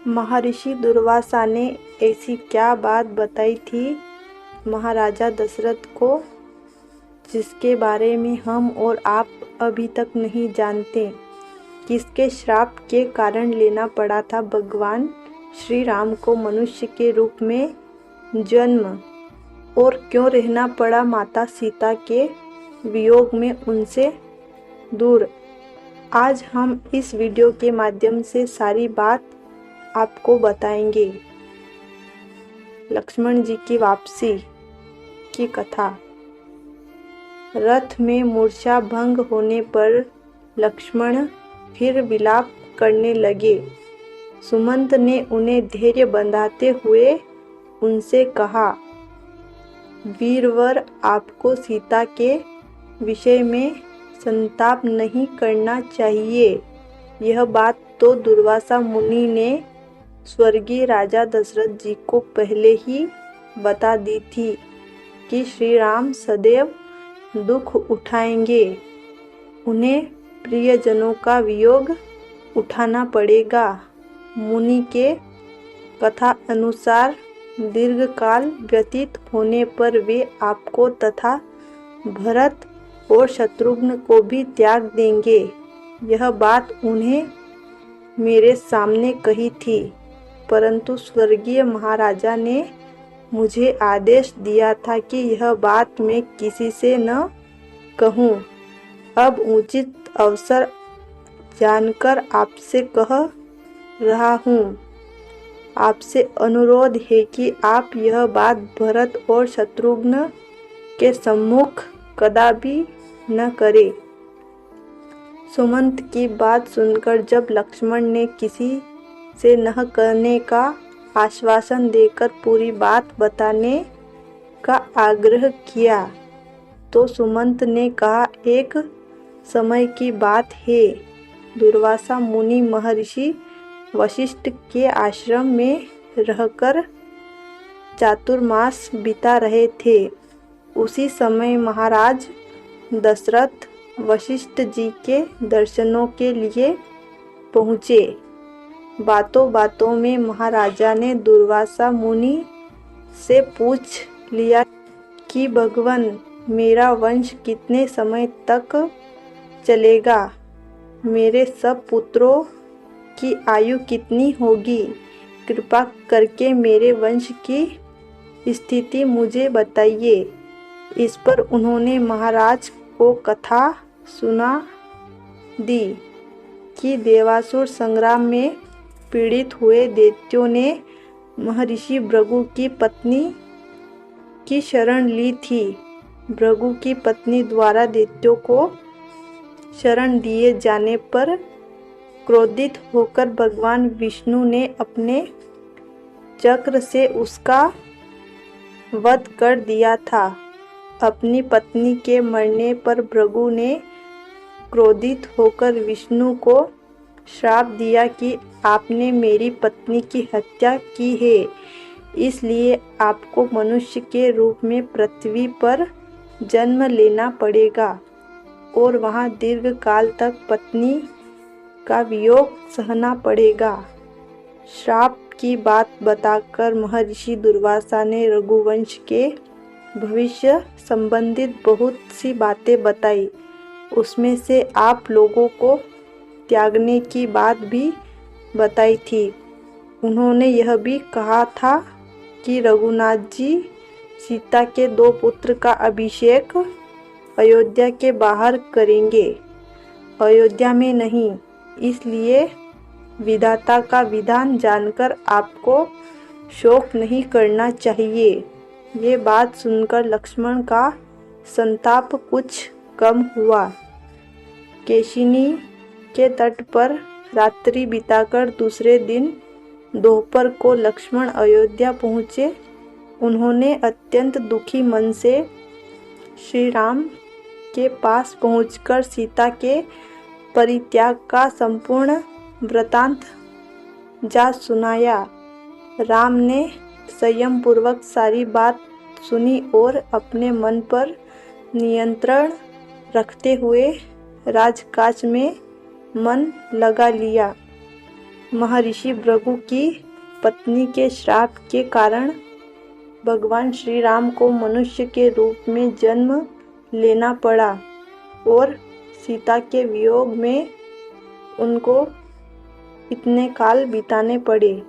महर्षि दुर्वासा ने ऐसी क्या बात बताई थी महाराजा दशरथ को, जिसके बारे में हम और आप अभी तक नहीं जानते। किसके श्राप के कारण लेना पड़ा था भगवान श्री राम को मनुष्य के रूप में जन्म, और क्यों रहना पड़ा माता सीता के वियोग में उनसे दूर। आज हम इस वीडियो के माध्यम से सारी बात आपको बताएंगे। लक्ष्मण जी की वापसी की कथा। रथ में मूर्छा भंग होने पर लक्ष्मण फिर विलाप करने लगे। सुमंत ने उन्हें धैर्य बंधाते हुए उनसे कहा, वीरवर, आपको सीता के विषय में संताप नहीं करना चाहिए। यह बात तो दुर्वासा मुनि ने स्वर्गीय राजा दशरथ जी को पहले ही बता दी थी कि श्री राम सदैव दुख उठाएंगे, उन्हें प्रियजनों का वियोग उठाना पड़ेगा। मुनि के कथा अनुसार दीर्घ काल व्यतीत होने पर वे आपको तथा भरत और शत्रुघ्न को भी त्याग देंगे। यह बात उन्हें मेरे सामने कही थी, परंतु स्वर्गीय महाराजा ने मुझे आदेश दिया था कि यह बात मैं किसी से न कहूँ। अब उचित अवसर जानकर आपसे कह रहा हूँ। आपसे अनुरोध है कि आप यह बात भरत और शत्रुघ्न के सम्मुख कदापि न करें। सुमंत की बात सुनकर जब लक्ष्मण ने किसी से न कहने का आश्वासन देकर पूरी बात बताने का आग्रह किया, तो सुमंत ने कहा, एक समय की बात है। दुर्वासा मुनि महर्षि वशिष्ठ के आश्रम में रहकर चातुर्मास बिता रहे थे। उसी समय महाराज दशरथ वशिष्ठ जी के दर्शनों के लिए पहुँचे। बातों बातों में महाराजा ने दुर्वासा मुनि से पूछ लिया कि भगवान, मेरा वंश कितने समय तक चलेगा? मेरे सब पुत्रों की आयु कितनी होगी? कृपा करके मेरे वंश की स्थिति मुझे बताइए। इस पर उन्होंने महाराज को कथा सुना दी कि देवासुर संग्राम में पीड़ित हुए दैत्यों ने महर्षि भृगु की पत्नी की शरण ली थी। भृगु की पत्नी द्वारा दैत्यों को शरण दिए जाने पर क्रोधित होकर भगवान विष्णु ने अपने चक्र से उसका वध कर दिया था। अपनी पत्नी के मरने पर भृगु ने क्रोधित होकर विष्णु को श्राप दिया कि आपने मेरी पत्नी की हत्या की है, इसलिए आपको मनुष्य के रूप में पृथ्वी पर जन्म लेना पड़ेगा और वहाँ दीर्घ काल तक पत्नी का वियोग सहना पड़ेगा। श्राप की बात बताकर महर्षि दुर्वासा ने रघुवंश के भविष्य संबंधित बहुत सी बातें बताई। उसमें से आप लोगों को त्यागने की बात भी बताई थी। उन्होंने यह भी कहा था कि रघुनाथ जी सीता के 2 पुत्र का अभिषेक अयोध्या के बाहर करेंगे, अयोध्या में नहीं। इसलिए विधाता का विधान जानकर आपको शोक नहीं करना चाहिए। ये बात सुनकर लक्ष्मण का संताप कुछ कम हुआ। केशिनी के तट पर रात्रि बिताकर दूसरे दिन दोपहर को लक्ष्मण अयोध्या पहुँचे। उन्होंने अत्यंत दुखी मन से श्री राम के पास पहुंचकर सीता के परित्याग का संपूर्ण वृतांत जा सुनाया। राम ने संयम पूर्वक सारी बात सुनी और अपने मन पर नियंत्रण रखते हुए राजकाज में मन लगा लिया। महर्षि भृगु की पत्नी के श्राप के कारण भगवान श्री राम को मनुष्य के रूप में जन्म लेना पड़ा और सीता के वियोग में उनको इतने काल बिताने पड़े।